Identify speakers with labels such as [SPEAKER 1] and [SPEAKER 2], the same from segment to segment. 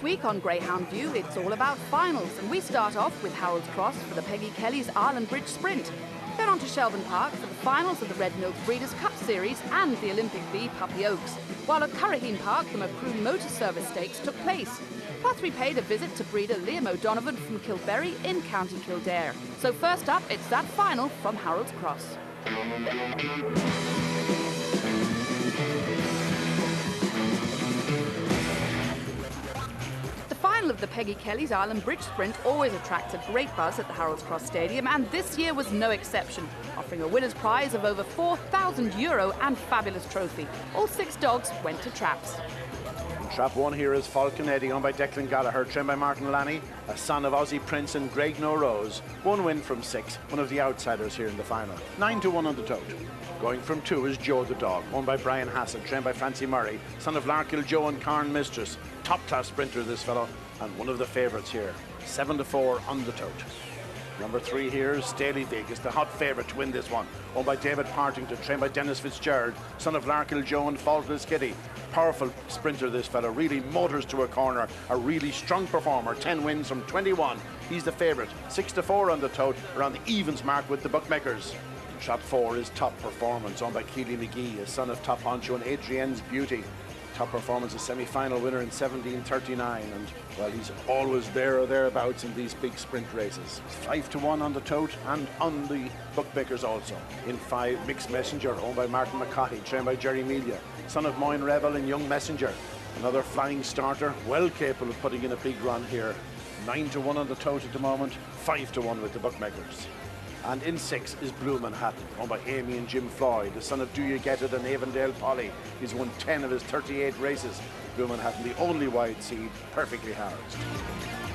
[SPEAKER 1] week on Greyhound View, it's all about finals, and we start off with Harold's Cross for the Peggy Kelly's Islandbridge Sprint. Then on to Shelburne Park for the finals of the Red Milk Breeders' Cup Series and the Olympic V Puppy Oaks. While at Curraheen Park, the Macroom Motor Service Stakes took place. Plus, we paid a visit to breeder Liam O'Donovan from Kilberry in County Kildare. So first up, it's that final from Harold's Cross. The final of the Peggy Kelly's Islandbridge Sprint always attracts a great buzz at the Harold's Cross Stadium, and this year was no exception, offering a winner's prize of over €4,000 and fabulous trophy. All 6 dogs went to traps.
[SPEAKER 2] Trap 1 here is Falcon Eddie, owned by Declan Gallagher, trained by Martin Lanny, a son of Aussie Prince and Greg No Rose. 1 win from 6, one of the outsiders here in the final. 9-1 on the tote. Going from 2 is Joe the Dog, owned by Brian Hassett, trained by Francie Murray, son of Larkill Joe and Carn Mistress. Top class sprinter this fellow, and one of the favourites here. 7-4 on the tote. Number 3 here is Staley Vegas, the hot favourite to win this one, owned by David Partington, trained by Dennis Fitzgerald, son of Larkill Joe and Faultless Kitty. Powerful sprinter this fellow, really motors to a corner, a really strong performer, 10 wins from 21. He's the favourite, 6-4 on the tote, around the evens mark with the bookmakers. Trap 4 is Top Performance, owned by Keely McGee, a son of Top Honcho and Adrienne's Beauty. Top Performance, a semi-final winner in 1739, and well, he's always there or thereabouts in these big sprint races. 5-1 on the tote and on the bookmakers also. In 5, Mixed Messenger, owned by Martin McCarthy, trained by Jerry Melia, son of Moyne Rebel and Young Messenger. Another flying starter, well capable of putting in a big run here. 9-1 on the tote at the moment, 5-1 with the bookmakers. And in 6 is Blue Manhattan, owned by Amy and Jim Floyd, the son of Do You Get It and Avondale Polly. He's won 10 of his 38 races. Blue Manhattan, the only wide seed, perfectly housed.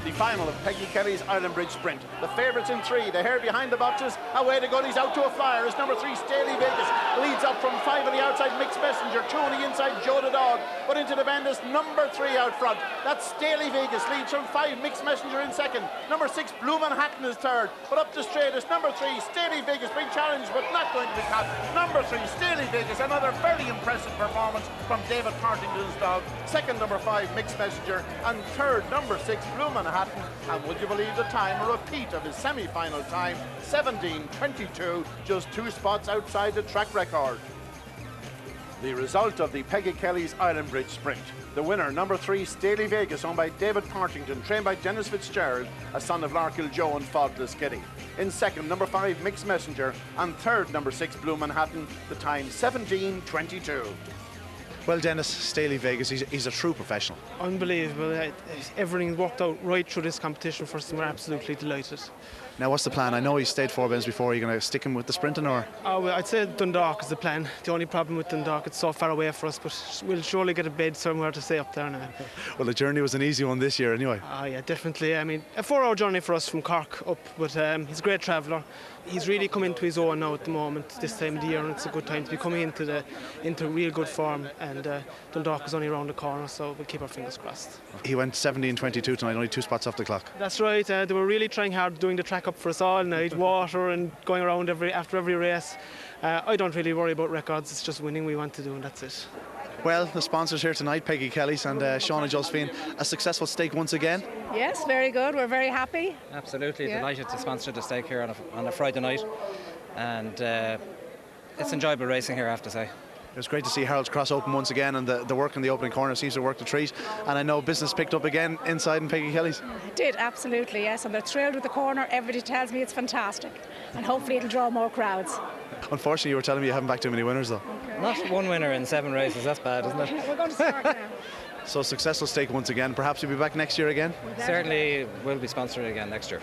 [SPEAKER 2] The final of Peggy Kelly's Islandbridge Sprint. The favourites in 3, the hare behind the boxes. Away to go, he's out to a flyer. Is number 3, Staley Vegas. Leads up from 5 on the outside, Mixed Messenger. 2 on the inside, Joe the Dog. But into the bend is number 3 out front. That's Staley Vegas. Leads from 5, Mixed Messenger in 2nd. Number 6, Blue Manhattan is 3rd. But up the straight is number 3, Staley Vegas. Being challenged, but not going to be caught. Number 3, Staley Vegas. Another very impressive performance from David Partington's dog. 2nd, number 5, Mixed Messenger. And 3rd, number 6, Blue Manhattan. And would you believe the time? A repeat of his semi-final time, 17:22, just 2 spots outside the track record. The result of the Peggy Kelly's Islandbridge Sprint. The winner, number 3, Staley Vegas, owned by David Partington, trained by Dennis Fitzgerald, a son of Larkill Joe and Faultless Kitty. In 2nd, number 5, Mixed Messenger, and 3rd, number 6, Blue Manhattan. The time, 17:22.
[SPEAKER 3] Well, Dennis, Staley Vegas, he's a true professional.
[SPEAKER 4] Unbelievable. Everything worked out right through this competition for us, and we're absolutely delighted.
[SPEAKER 3] Now, what's the plan? I know he's stayed 4 bends before. Are you going to stick him with the sprinting, or?
[SPEAKER 4] Oh, well, I'd say Dundalk is the plan. The only problem with Dundalk, it's so far away for us, but we'll surely get a bed somewhere to stay up there now.
[SPEAKER 3] Well, the journey was an easy one this year anyway.
[SPEAKER 4] Oh, yeah, definitely. I mean, a 4-hour journey for us from Cork up, but he's a great traveller. He's really come into his own now at the moment, this time of the year, and it's a good time to be coming into real good form, and Dundalk is only around the corner, so we'll keep our fingers crossed.
[SPEAKER 3] He went 17:22 tonight, only 2 spots off the clock.
[SPEAKER 4] That's right. They were really trying hard doing the track up for us all night, water and going around after every race. I don't really worry about records, it's just winning we want to do, and that's it.
[SPEAKER 3] Well, the sponsors here tonight, Peggy Kelly's and Sean and Josephine, a successful stake once again.
[SPEAKER 5] Yes, very good. We're very happy.
[SPEAKER 6] Absolutely, delighted to sponsor the stake here on a Friday night, and it's enjoyable racing here, I have to say.
[SPEAKER 3] It was great to see Harold's Cross open once again, and the work in the opening corner seems to work the treat. And I know business picked up again inside in Peggy Kelly's.
[SPEAKER 5] It did, absolutely, yes. And they're thrilled with the corner. Everybody tells me it's fantastic. And hopefully it'll draw more crowds.
[SPEAKER 3] Unfortunately, you were telling me you haven't backed too many winners, though.
[SPEAKER 5] Okay.
[SPEAKER 6] Not 1 winner in 7 races, that's bad, isn't it?
[SPEAKER 5] We're going to start now.
[SPEAKER 3] So successful stake once again. Perhaps you'll be back next year again?
[SPEAKER 6] Certainly will be sponsored again next year.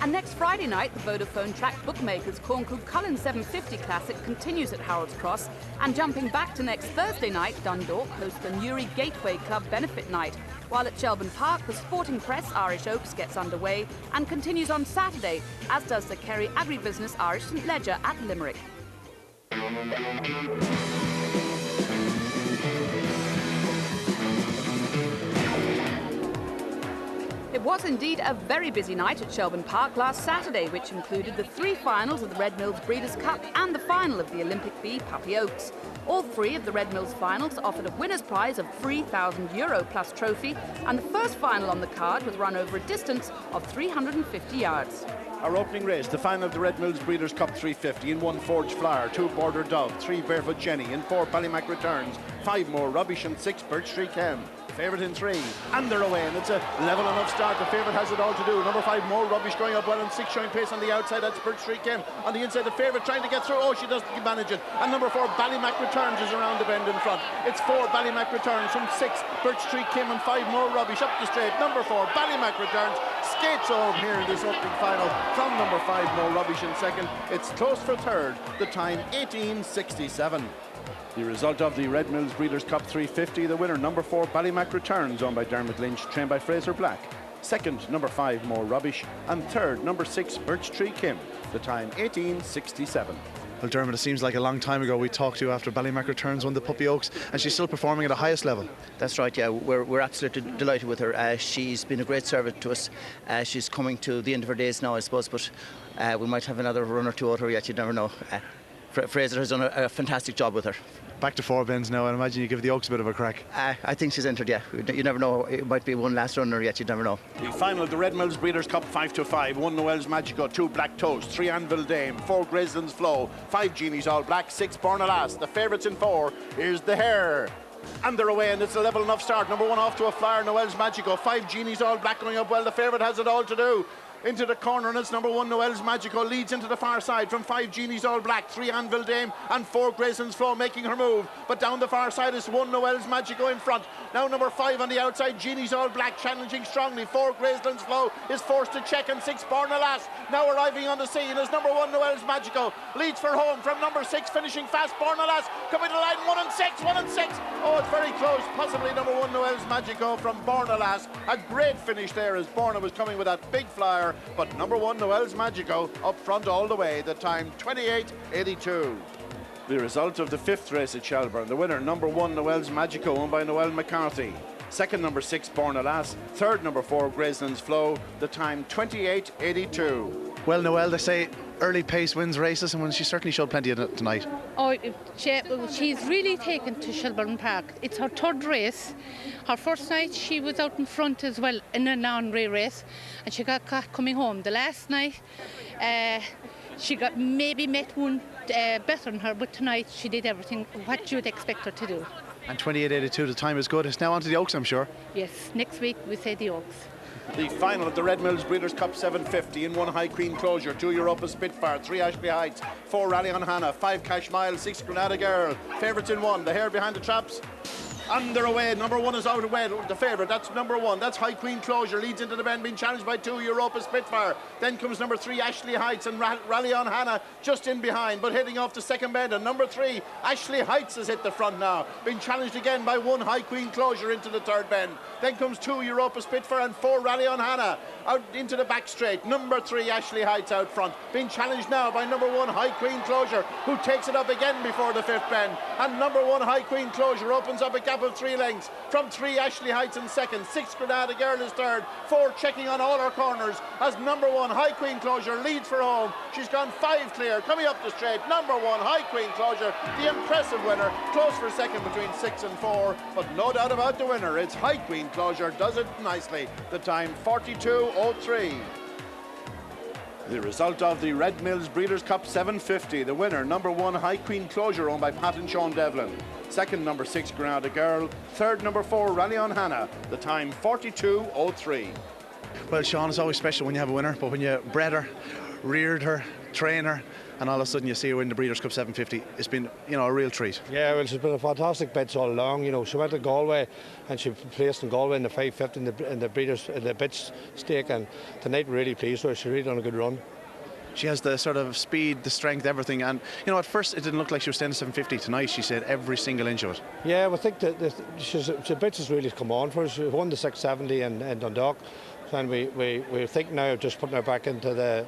[SPEAKER 1] And next Friday night, the Vodafone Track Bookmakers Corncrew Cullen 750 Classic continues at Harold's Cross. And jumping back to next Thursday night, Dundalk hosts the Newry Gateway Club Benefit Night. While at Shelburne Park, the Sporting Press Irish Oaks gets underway and continues on Saturday, as does the Kerry Agribusiness Irish St Ledger at Limerick. It was indeed a very busy night at Shelburne Park last Saturday, which included the 3 finals of the Red Mills Breeders' Cup and the final of the Olympic B Puppy Oaks. All 3 of the Red Mills finals offered a winner's prize of €3,000 plus trophy, and the first final on the card was run over a distance of 350 yards.
[SPEAKER 2] Our opening race, the final of the Red Mills Breeders' Cup 350, in 1 Forge Flower, 2 Border Dove, 3 Barefoot Jenny, in 4 Ballymac Returns, 5 more Rubbish and 6 Birch Street Chem. Favourite in 3, and they're away, and it's a level enough start. The favourite has it all to do. Number 5, More Rubbish, going up well, and 6 showing pace on the outside. That's Birch Street Chem. On the inside, the favourite trying to get through. Oh, she doesn't manage it. And number 4, Ballymac Returns, is around the bend in front. It's 4 Ballymac Returns from 6 Birch Street Chem and 5 More Rubbish up the straight. Number 4, Ballymac Returns skates home here in this opening final from number 5, More Rubbish in second. It's close for third. The time 18:67. The result of the Red Mills Breeders' Cup 350, the winner, number 4, Ballymac Returns, owned by Dermot Lynch, trained by Fraser Black. Second, number 5, More Rubbish. And third, number 6, Birch Tree Kim. The time 18:67.
[SPEAKER 3] Well, Dermot, it seems like a long time ago we talked to you after Ballymac Returns won the Puppy Oaks, and she's still performing at the highest level.
[SPEAKER 7] That's right, yeah. We're absolutely delighted with her. She's been a great servant to us. She's coming to the end of her days now, I suppose, but we might have another run or two out of her yet, you never know. Fraser has done a fantastic job with her.
[SPEAKER 3] Back to 4 bends now, and I imagine you give the Oaks a bit of a crack.
[SPEAKER 7] I think she's entered, yeah. You never know. It might be one last runner yet, you never know.
[SPEAKER 2] The final of the Red Mills Breeders' Cup 5-5, 1 Noel's Magico, 2 Black Toast, 3 Anvil Dame, 4 Graceland's Flow, 5 Genies All Black, 6 Born Alas. The favourites in 4 is the Hare. And they're away, and it's a level enough start. Number 1 off to a flyer, Noel's Magico, 5 Genies All Black going up well. The favourite has it all to do. Into the corner, and it's number 1, Noel's Magico, leads into the far side from 5 Genies All Black, 3 Anvil Dame and 4 Grayson's Flow making her move, but down the far side is 1 Noel's Magico in front. Now number 5 on the outside, Genies All Black challenging strongly. 4 Grayson's Flow is forced to check, and 6 Born Alas now arriving on the scene as number 1 Noel's Magico leads for home from number 6, finishing fast. Born Alas coming to the line, 1 and 6. Oh, it's very close, possibly number 1 Noel's Magico from Born Alas. A great finish there as Borna was coming with that big flyer, but number 1 Noel's Magico up front all the way. The time 28:82. The result of the 5th race at Shelbourne, the winner, number 1 Noel's Magico, owned by Noel McCarthy. Second, number 6 Born Alas. Third, number 4 Graceland's Flow. The time 28:82.
[SPEAKER 3] Well, Noel, they say early pace wins races, and she certainly showed plenty of it tonight.
[SPEAKER 8] Oh, she's really taken to Shelburne Park. It's her 3rd race. Her first night she was out in front as well in a non-ray race, and she got caught coming home. The last night she got maybe met one better than her, but tonight she did everything what you would expect her to do.
[SPEAKER 3] And 28:82, the time is good. It's now on to the Oaks, I'm sure.
[SPEAKER 8] Yes, next week we say the Oaks.
[SPEAKER 2] The final of the Red Mills Breeders' Cup 750 in 1 High Queen Closure, 2 Europa Spitfire, 3 Ashley Heights, 4 Rally on Hannah, 5 Cash Mile, 6 Granada Girl. Favourites in 1, the Hare behind the traps. And they're away. Number 1 is out away. The favourite, that's number 1. That's High Queen Closure. Leads into the bend, being challenged by 2 Europa Spitfire. Then comes number 3 Ashley Heights, and Rally on Hannah just in behind, but heading off the second bend. And number 3 Ashley Heights has hit the front now, being challenged again by 1 High Queen Closure into the third bend. Then comes 2 Europa Spitfire and 4 Rally on Hannah out into the back straight. Number 3 Ashley Heights out front, being challenged now by number 1 High Queen Closure, who takes it up again before the 5th bend. And number 1 High Queen Closure opens up a gap of 3 lengths from 3 Ashley Heights in second, 6 Granada Girl is third, 4 checking on all her corners as number 1 High Queen Closure leads for home. She's gone 5 clear, coming up the straight. Number 1 High Queen Closure, the impressive winner, close for second between 6 and 4, but no doubt about the winner. It's High Queen Closure, does it nicely. The time 42:03. The result of the Red Mills Breeders' Cup 750, the winner, number 1 High Queen Closure, owned by Pat and Sean Devlin. Second, number 6 Granada Girl. Third, number 4 Rally on Hannah. The time 42:03.
[SPEAKER 3] Well, Sean, it's always special when you have a winner, but when you bred her, reared her, train her, and all of a sudden you see her win the Breeders' Cup 750, it's been, a real treat.
[SPEAKER 9] Yeah, well, she's been a fantastic bet all along. She went to Galway and she placed in Galway in the 550 in the Breeders' in the bitch stake, and tonight really pleased her. She's really done a good run.
[SPEAKER 3] She has the sort of speed, the strength, everything, and at first it didn't look like she was staying at 750. Tonight she said every single inch of it.
[SPEAKER 9] Yeah, we think that the bitch has really come on for her. She won the 670 in Dundalk, and we think now of just putting her back into the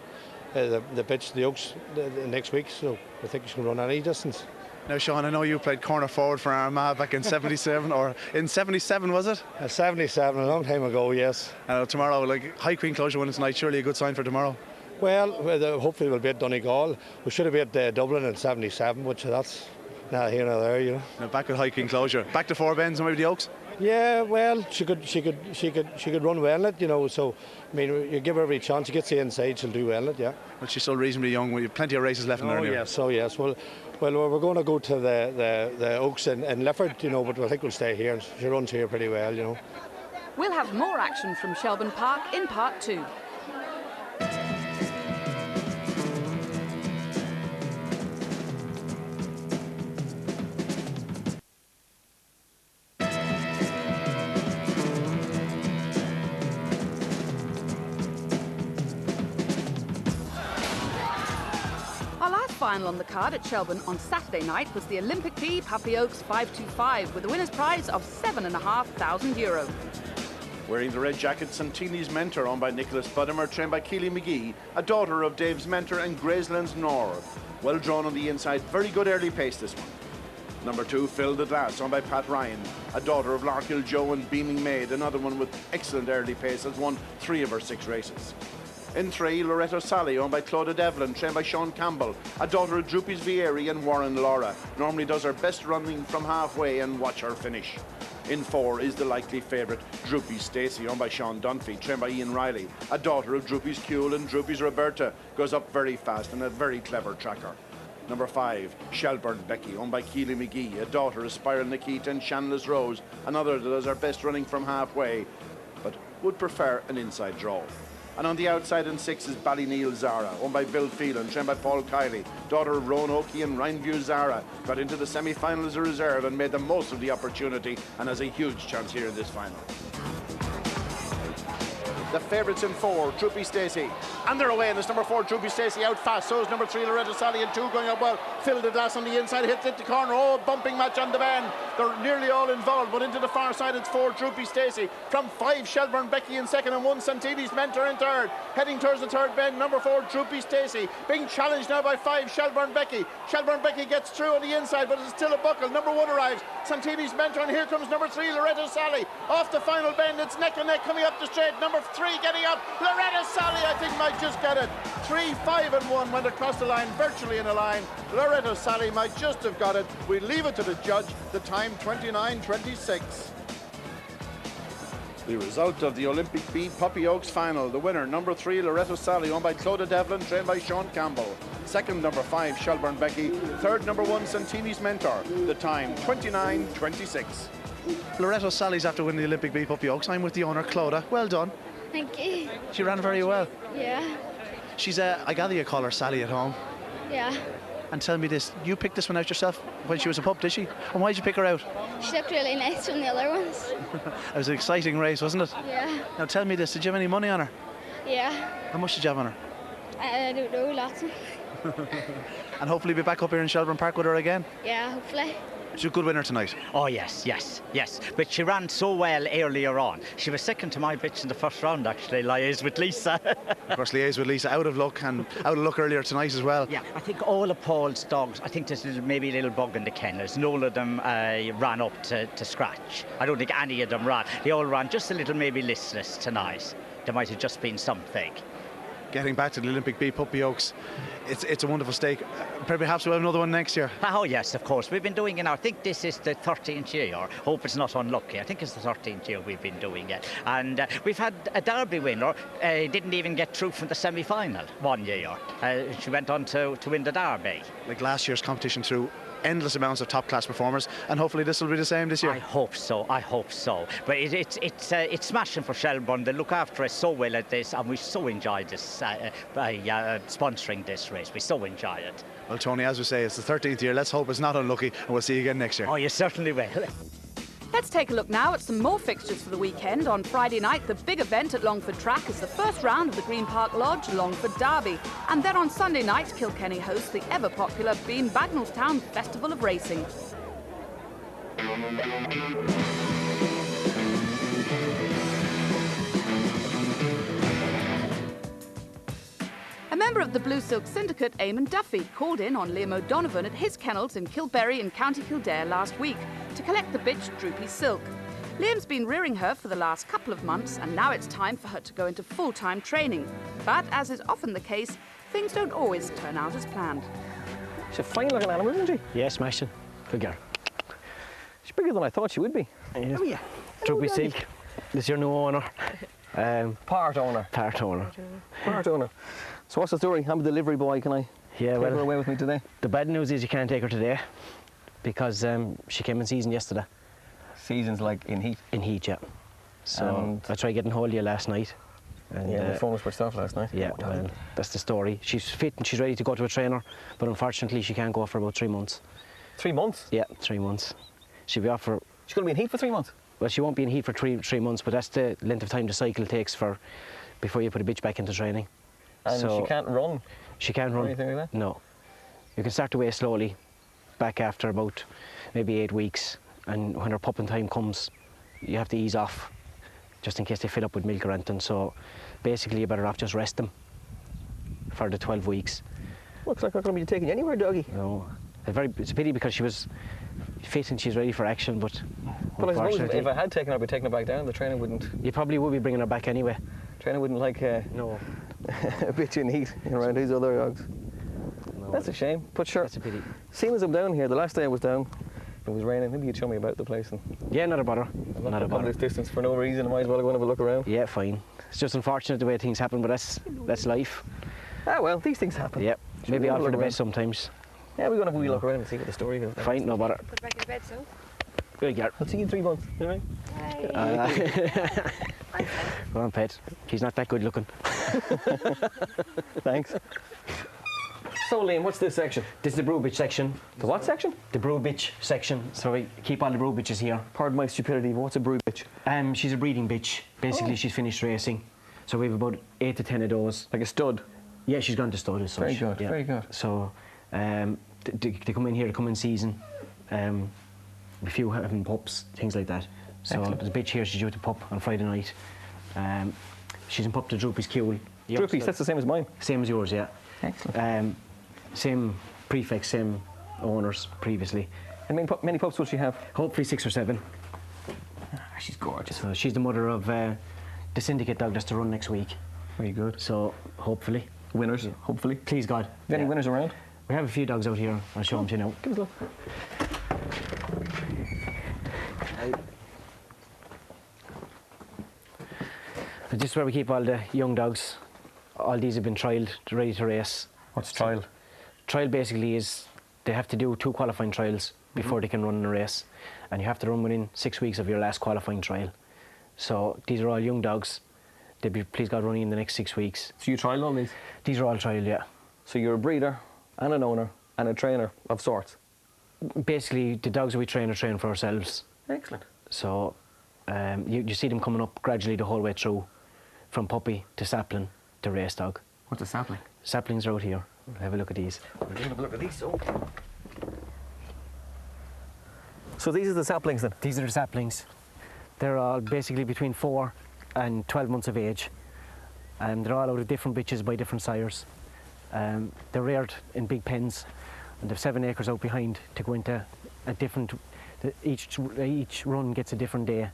[SPEAKER 9] bitch, the Oaks, the next week, so we think she can run any distance.
[SPEAKER 3] Now, Sean, I know you played corner forward for Armagh back in 77, or in 77, was it?
[SPEAKER 9] 77, a long time ago, yes.
[SPEAKER 3] Tomorrow, like High Queen closure winning tonight, surely a good sign for tomorrow.
[SPEAKER 9] Well, hopefully we'll beat Donegal. We should have beat Dublin in 77, which that's not here nor there, you know.
[SPEAKER 3] Now back with High Queen closure. Back to Four Bends and maybe the Oaks?
[SPEAKER 9] Yeah, well, she could run well in it, you know. So, I mean, you give her every chance. She gets the inside, she'll do well in it, yeah.
[SPEAKER 3] But she's still reasonably young. We have plenty of races left in her.
[SPEAKER 9] Yes, yes. Well, we're going to go to the Oaks in Lifford, you know, but I think we'll stay here. She runs here pretty well, you know.
[SPEAKER 1] We'll have more action from Shelburne Park in part 2. Final on the card at Shelbourne on Saturday night was the Olympic B Puppy Oaks 525 with a winner's prize of €7,500.
[SPEAKER 2] Wearing the red jacket, Santini's Mentor, owned by Nicholas Budimer, trained by Keely McGee, a daughter of Dave's Mentor and Graceland's Nor. Well drawn on the inside, very good early pace this one. Number 2, Phil the Glass, owned by Pat Ryan, a daughter of Larkill Joe and Beaming Maid, another one with excellent early pace, has won 3 of her 6 races. In 3, Loretto Sally, owned by Claudia Devlin, trained by Sean Campbell, a daughter of Droopy's Vieri and Warren Laura. Normally does her best running from halfway, and watch her finish. In 4 is the likely favourite, Droopy's Stacey, owned by Sean Dunphy, trained by Ian Riley, a daughter of Droopy's Kuhl and Droopy's Roberta, goes up very fast and a very clever tracker. Number 5, Shelburne Becky, owned by Keely McGee, a daughter of Spiral Nikita and Shanless Rose, another that does her best running from halfway, but would prefer an inside draw. And on the outside in 6 is Ballyneal Zara, owned by Bill Phelan, trained by Paul Kiley, daughter of Rowan Oakey and Rhineview Zara, got into the semi-final as a reserve and made the most of the opportunity and has a huge chance here in this final. The favourites in 4, Droopy Stacey. And they're away, and it's number 4, Droopy Stacey, out fast. So is number 3, Loretta Sally, and 2 going up well. Phil the Glass on the inside, hits it the corner. Oh, bumping match on the bend. They're nearly all involved, but into the far side it's 4, Droopy Stacey. From 5, Shelburne Becky in 2nd, and 1, Santini's Mentor in 3rd. Heading towards the 3rd bend, number 4, Droopy Stacey. Being challenged now by 5, Shelburne Becky. Shelburne Becky gets through on the inside, but it's still a buckle. Number 1 arrives, Santini's Mentor, and here comes number 3, Loretta Sally. Off the final bend, it's neck and neck coming up the straight. Number 3 getting up. Loretta Sally, I think, might just get it. 3, 5 and 1 went across the line, virtually in a line. Loretta Sally might just have got it. We leave it to the judge. The time 29:26. The result of the Olympic B Puppy Oaks final. The winner, number 3, Loretta Sally, owned by Claudia Devlin, trained by Sean Campbell. 2nd, number 5, Shelburne Becky. 3rd, number 1, Santini's Mentor. The time 29:26.
[SPEAKER 3] Loretto Sally's after winning the Olympic B Puppy Oaks. I'm with the owner, Claudia. Well done.
[SPEAKER 10] Thank you.
[SPEAKER 3] She ran very well.
[SPEAKER 10] Yeah.
[SPEAKER 3] She's I gather you call her Sally at home.
[SPEAKER 10] Yeah.
[SPEAKER 3] And tell me this, you picked this one out yourself when she was a pup, did she? And why did you pick her out?
[SPEAKER 10] She looked really nice from the other ones.
[SPEAKER 3] It was an exciting race, wasn't it?
[SPEAKER 10] Yeah.
[SPEAKER 3] Now tell me this, did you have any money on her?
[SPEAKER 10] Yeah.
[SPEAKER 3] How much did you have on her?
[SPEAKER 10] I don't know, lots of.
[SPEAKER 3] And hopefully be back up here in Shelburne Park with her again?
[SPEAKER 10] Yeah, hopefully.
[SPEAKER 3] She's a good winner tonight.
[SPEAKER 11] Oh yes. But she ran so well earlier on. She was second to my bitch in the first round, actually, liaised with Lisa.
[SPEAKER 3] Of course, liaised with Lisa, out of luck earlier tonight as well.
[SPEAKER 11] Yeah, I think all of Paul's dogs, I think there's maybe a little bug in the kennels. None of them ran up to scratch. I don't think any of them ran. They all ran just a little maybe listless tonight. There might have just been something.
[SPEAKER 3] Getting back to the Olympic B Puppy Oaks, it's a wonderful stake. Perhaps we'll have another one next year.
[SPEAKER 11] Oh yes, of course. We've been doing it now. I think this is the 13th year. Hope it's not unlucky. I think it's the 13th year we've been doing it. And we've had a Derby winner. Didn't even get through from the semi-final one year. She went on to win the Derby.
[SPEAKER 3] Like last year's competition through endless amounts of top-class performers, and hopefully this will be the same this year.
[SPEAKER 11] I hope so. But it's smashing for Shelbourne. They look after us so well at this, and we so enjoyed this by sponsoring this race. We so enjoy it.
[SPEAKER 3] Well, Tony, as we say, it's the 13th year. Let's hope it's not unlucky, and we'll see you again next year.
[SPEAKER 11] Oh, you certainly will.
[SPEAKER 1] Let's take a look now at some more fixtures for the weekend. On Friday night, the big event at Longford Track is the first round of the Green Park Lodge Longford Derby. And then on Sunday night, Kilkenny hosts the ever-popular Bean Bagnallstown Festival of Racing. A member Member of the Blue Silk Syndicate, Eamon Duffy, called in on Liam O'Donovan at his kennels in Kilberry in County Kildare last week to collect the bitch Droopy Silk. Liam's been rearing her for the last couple of months, and now it's time for her to go into full-time training. But as is often the case, things don't always turn out as planned.
[SPEAKER 12] She's a fine looking animal, isn't she?
[SPEAKER 13] Yeah, smashing. Good girl.
[SPEAKER 12] She's bigger than I thought she would be.
[SPEAKER 13] Yeah. Oh, yeah. Droopy Silk. This is your new owner.
[SPEAKER 12] Part owner.
[SPEAKER 13] Part owner.
[SPEAKER 12] Part owner. So what's the story? I'm a delivery boy. Can I take her away with me today?
[SPEAKER 13] The bad news is you can't take her today because she came in season yesterday.
[SPEAKER 12] Season's like in heat?
[SPEAKER 13] In heat, yeah. So I tried getting hold of you last night. And,
[SPEAKER 12] yeah, my phone was switched off last night.
[SPEAKER 13] Yeah, well, that's the story. She's fit and she's ready to go to a trainer, but unfortunately she can't go for about 3 months.
[SPEAKER 12] 3 months?
[SPEAKER 13] Yeah, 3 months. She'll be off for...
[SPEAKER 12] She's going to be in heat for 3 months?
[SPEAKER 13] Well, she won't be in heat for three months, but that's the length of time the cycle takes for before you put a bitch back into training.
[SPEAKER 12] And
[SPEAKER 13] so
[SPEAKER 12] she can't run?
[SPEAKER 13] She can't run.
[SPEAKER 12] Or anything like that?
[SPEAKER 13] No. You can start to weigh slowly, back after about maybe 8 weeks, and when her pupping time comes, you have to ease off, just in case they fill up with milk or anything. So basically you're better off just rest them for the 12 weeks.
[SPEAKER 12] Looks like I'm not going to be taking you anywhere, doggy.
[SPEAKER 13] No. It's a pity because she was fit and she's ready for action, but
[SPEAKER 12] I suppose if I had taken her, I'd be taking her back down. The trainer wouldn't...
[SPEAKER 13] You probably would be bringing her back anyway.
[SPEAKER 12] The trainer wouldn't like
[SPEAKER 13] no.
[SPEAKER 12] a bitch in heat around his other dogs. No. That's a shame, but sure.
[SPEAKER 13] That's a pity.
[SPEAKER 12] Seeing as I'm down here, the last day I was down, it was raining. Maybe you'd show me about the place. And
[SPEAKER 13] yeah, not a bother.
[SPEAKER 12] Not a bother. This distance for no reason. I might as well go and have a look around.
[SPEAKER 13] Yeah, fine. It's just unfortunate the way things happen, but that's life.
[SPEAKER 12] Ah, well, these things happen.
[SPEAKER 13] Yeah, maybe all for the best sometimes.
[SPEAKER 12] Yeah, we're going to have a wee look around and see what the story is.
[SPEAKER 13] Fine, no bother.
[SPEAKER 10] Put back in bed, so.
[SPEAKER 13] Good girl.
[SPEAKER 12] I'll see you in 3 months, all right?
[SPEAKER 13] Go on, pet. He's not that good looking.
[SPEAKER 12] Thanks. So, Liam, what's this section?
[SPEAKER 13] This is the brood bitch section.
[SPEAKER 12] The what section?
[SPEAKER 13] The brood bitch section. So we keep all the brood bitches here.
[SPEAKER 12] Pardon my stupidity, but what's a brood bitch?
[SPEAKER 13] She's a breeding bitch. Basically, she's finished racing. So we have about 8 to 10 of those.
[SPEAKER 12] Like a stud?
[SPEAKER 13] Yeah, she's gone to stud as such.
[SPEAKER 12] Very good,
[SPEAKER 13] yeah.
[SPEAKER 12] very good.
[SPEAKER 13] So they come in here, they come in season. A few having pups, things like that. So
[SPEAKER 12] excellent.
[SPEAKER 13] there's a bitch here, she's due to pup on Friday night. She's in pup to Droopy's Kewel.
[SPEAKER 12] Droopy's, that's the same as mine?
[SPEAKER 13] Same as yours, yeah.
[SPEAKER 12] Excellent.
[SPEAKER 13] Same prefix, same owners previously.
[SPEAKER 12] And many pups will she have?
[SPEAKER 13] Hopefully 6 or 7.
[SPEAKER 12] Ah, she's gorgeous.
[SPEAKER 13] So she's the mother of the syndicate dog that's to run next week.
[SPEAKER 12] Very good.
[SPEAKER 13] So hopefully.
[SPEAKER 12] Winners, hopefully.
[SPEAKER 13] Please God.
[SPEAKER 12] Have any winners around?
[SPEAKER 13] We have a few dogs out here. I'll show them to you now.
[SPEAKER 12] Give us a look.
[SPEAKER 13] So this is where we keep all the young dogs. All these have been trialled, ready to race.
[SPEAKER 12] What's trial?
[SPEAKER 13] Trial basically is they have to do 2 qualifying trials before they can run in a race, and you have to run within 6 weeks of your last qualifying trial. So these are all young dogs. They'll be, please God, running in the next 6 weeks.
[SPEAKER 12] So you trial all these?
[SPEAKER 13] These are all trial, yeah.
[SPEAKER 12] So you're a breeder and an owner and a trainer of sorts?
[SPEAKER 13] Basically, the dogs that we train are trained for ourselves.
[SPEAKER 12] Excellent.
[SPEAKER 13] So you see them coming up gradually the whole way through, from puppy to sapling to race dog.
[SPEAKER 12] What's a sapling?
[SPEAKER 13] Saplings are out here. Have a look at these.
[SPEAKER 12] We're going to have a look at these. So these are the saplings then?
[SPEAKER 13] These are the saplings. They're all basically between 4 and 12 months of age. They're all out of different bitches by different sires. They're reared in big pens, and they've 7 acres out behind to go into a different... Each run gets a different day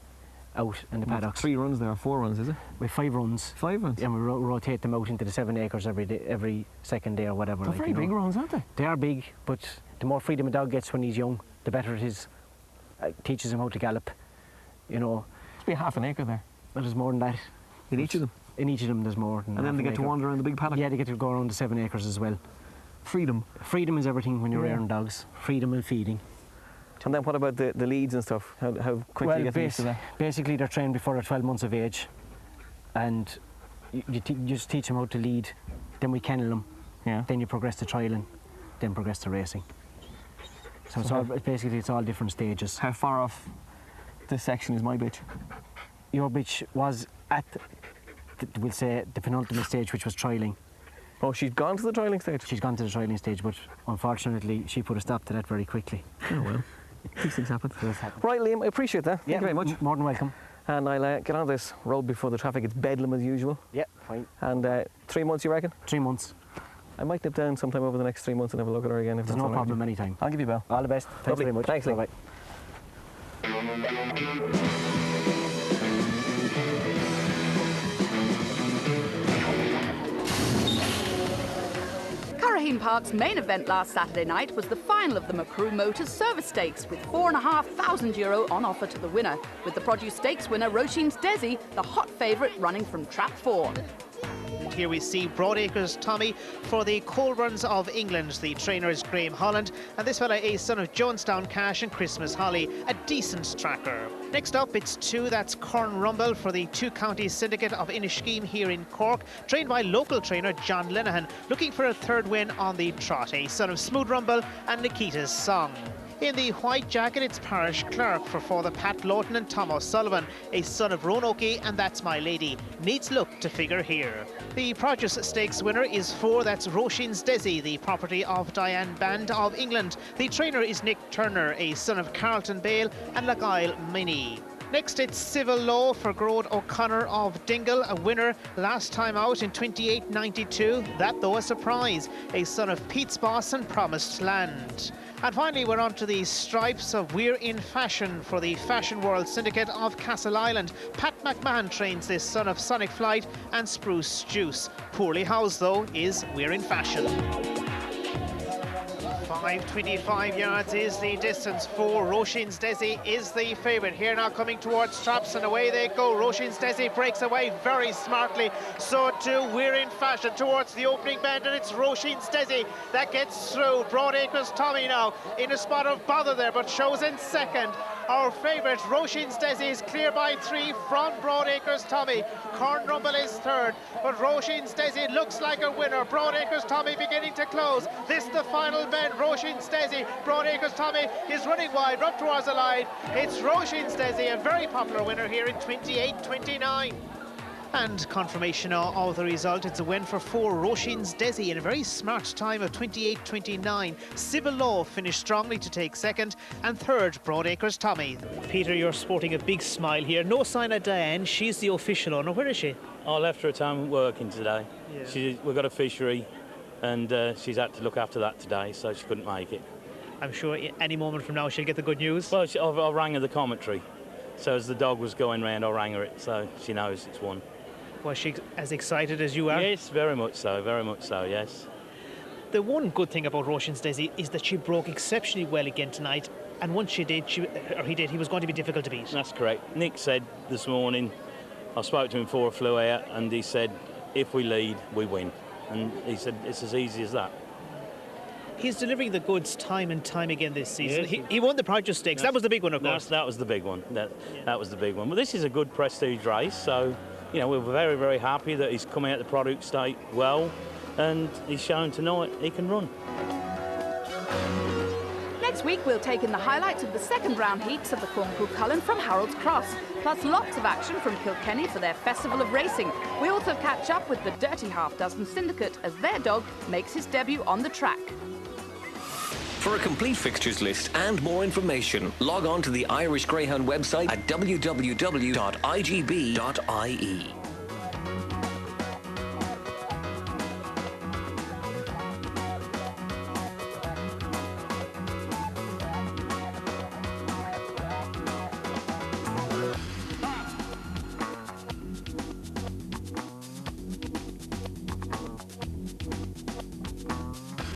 [SPEAKER 13] out in the paddocks.
[SPEAKER 12] 3 runs there, 4 runs, is it?
[SPEAKER 13] We have 5 runs.
[SPEAKER 12] 5 runs?
[SPEAKER 13] And we rotate them out into the 7 acres every day, every second day or whatever.
[SPEAKER 12] They're very big runs, aren't they?
[SPEAKER 13] They are big, but the more freedom a dog gets when he's young, the better it is. It teaches him how to gallop, you know.
[SPEAKER 12] Must be half an acre there.
[SPEAKER 13] Well, there's more than that.
[SPEAKER 12] In each of them?
[SPEAKER 13] In each of them there's more than
[SPEAKER 12] And then they get to wander around the big paddock?
[SPEAKER 13] Yeah, they get to go around the 7 acres as well.
[SPEAKER 12] Freedom?
[SPEAKER 13] Freedom is everything when you're rearing dogs. Freedom and feeding.
[SPEAKER 12] And then what about the leads and stuff? How quickly you get them used to that?
[SPEAKER 13] Basically they're trained before they're 12 months of age, and you just teach them how to lead, then we kennel them, then you progress to trialling, then progress to racing. So it's all different stages.
[SPEAKER 12] How far off this section is my bitch?
[SPEAKER 13] Your bitch was at, we'll say, the penultimate stage, which was trialling.
[SPEAKER 12] Oh, she's gone to the trialling stage?
[SPEAKER 13] She's gone to the trialling stage, but unfortunately she put a stop to that very quickly.
[SPEAKER 12] Oh well. These things happen. Right, Liam, I appreciate that. Thank you very much.
[SPEAKER 13] More than welcome.
[SPEAKER 12] And I'll get on this road before the traffic gets bedlam as usual.
[SPEAKER 13] Yeah, fine.
[SPEAKER 12] And 3 months, you reckon?
[SPEAKER 13] 3 months.
[SPEAKER 12] I might nip down sometime over the next 3 months and have a look at her again. If
[SPEAKER 13] There's
[SPEAKER 12] that's
[SPEAKER 13] no
[SPEAKER 12] all right.
[SPEAKER 13] problem anytime.
[SPEAKER 12] I'll give you a bell.
[SPEAKER 13] All the best. Thanks
[SPEAKER 12] Lovely.
[SPEAKER 13] very much.
[SPEAKER 12] Thanks, Lee.
[SPEAKER 13] Bye-bye.
[SPEAKER 1] Curraheen Park's main event last Saturday night was the final of the Macrew Motors Service Stakes, with €4,500 on offer to the winner, with the Produce Stakes winner Roisin's Desi, the hot favourite, running from Trap 4.
[SPEAKER 14] Here we see Broadacre's Tommy for the Colburns of England. The trainer is Graham Holland, and this fella is son of Jonestown Cash and Christmas Holly, a decent tracker. Next up, it's 2, that's Corn Rumble for the 2 Counties Syndicate of Inishkeen here in Cork, trained by local trainer John Linehan, looking for a 3rd win on the trot, a son of Smooth Rumble and Nikita's Song. In the white jacket, it's Parish Clerk for Father Pat Lawton and Tom O'Sullivan, a son of Roanoke and That's My Lady. Needs look to figure here. The Produce Stakes winner is 4, that's Roisin's Desi, the property of Diane Band of England. The trainer is Nick Turner, a son of Carlton Bale and Laguile Minnie. Next, it's Civil Law for Grode O'Connor of Dingle, a winner last time out in 28.92. That, though, a surprise, a son of Pete's Boss and Promised Land. And finally, we're on to the stripes of We're in Fashion for the Fashion World Syndicate of Castle Island. Pat McMahon trains this son of Sonic Flight and Spruce Juice. Poorly housed, though, is We're in Fashion. 525 yards is the distance for Roisin's Desi is the favourite. Here now coming towards Traps, and away they go. Roisin's Desi breaks away very smartly. So too We're in Fashion towards the opening bend, and it's Roisin's Desi that gets through. Broadacre's Tommy now in a spot of bother there, but shows in second. Our favourite Roisin's Desi is clear by 3 from Broadacre's Tommy. Corn Rumble is 3rd, but Roisin's Desi looks like a winner. Broadacre's Tommy beginning to close. This the final bend. Roisin's Desi. Broadacre's Tommy is running wide, up towards the line. It's Roisin's Desi, a very popular winner here in 28.29. And confirmation of the result, it's a win for 4, Roisin's Desi, in a very smart time of 28.29. Civil Law finished strongly to take 2nd, and 3rd, Broadacre's Tommy. Peter, you're sporting a big smile here. No sign of Diane, she's the official owner. Where is she?
[SPEAKER 15] I left her at home working today.
[SPEAKER 14] Yeah.
[SPEAKER 15] We've got a fishery, and she's had to look after that today, so she couldn't make it.
[SPEAKER 14] I'm sure any moment from now she'll get the good news.
[SPEAKER 15] Well, I rang her the commentary, so as the dog was going round, I rang her it, so she knows it's won.
[SPEAKER 14] Was she as excited as you are?
[SPEAKER 15] Yes, very much so, yes.
[SPEAKER 14] The one good thing about Roisin's Desi is that she broke exceptionally well again tonight, and once she did, he was going to be difficult to beat.
[SPEAKER 15] That's correct. Nick said this morning, I spoke to him before I flew out, and he said, if we lead, we win. And he said, it's as easy as that.
[SPEAKER 14] He's delivering the goods time and time again this season.
[SPEAKER 15] Yes.
[SPEAKER 14] He won the Produce Stakes. That was the big one, of course.
[SPEAKER 15] That was the big one. That was the big one. But this is a good prestige race, so you know, we're very, very happy that he's coming out the Produce Stake well, and he's shown tonight he can run.
[SPEAKER 1] Next week, we'll take in the highlights of the 2nd round heats of the Cloncu Cullen from Harold's Cross, plus lots of action from Kilkenny for their Festival of Racing. We also catch up with the Dirty Half Dozen Syndicate as their dog makes his debut on the track.
[SPEAKER 16] For a complete fixtures list and more information, log on to the Irish Greyhound website at www.igb.ie.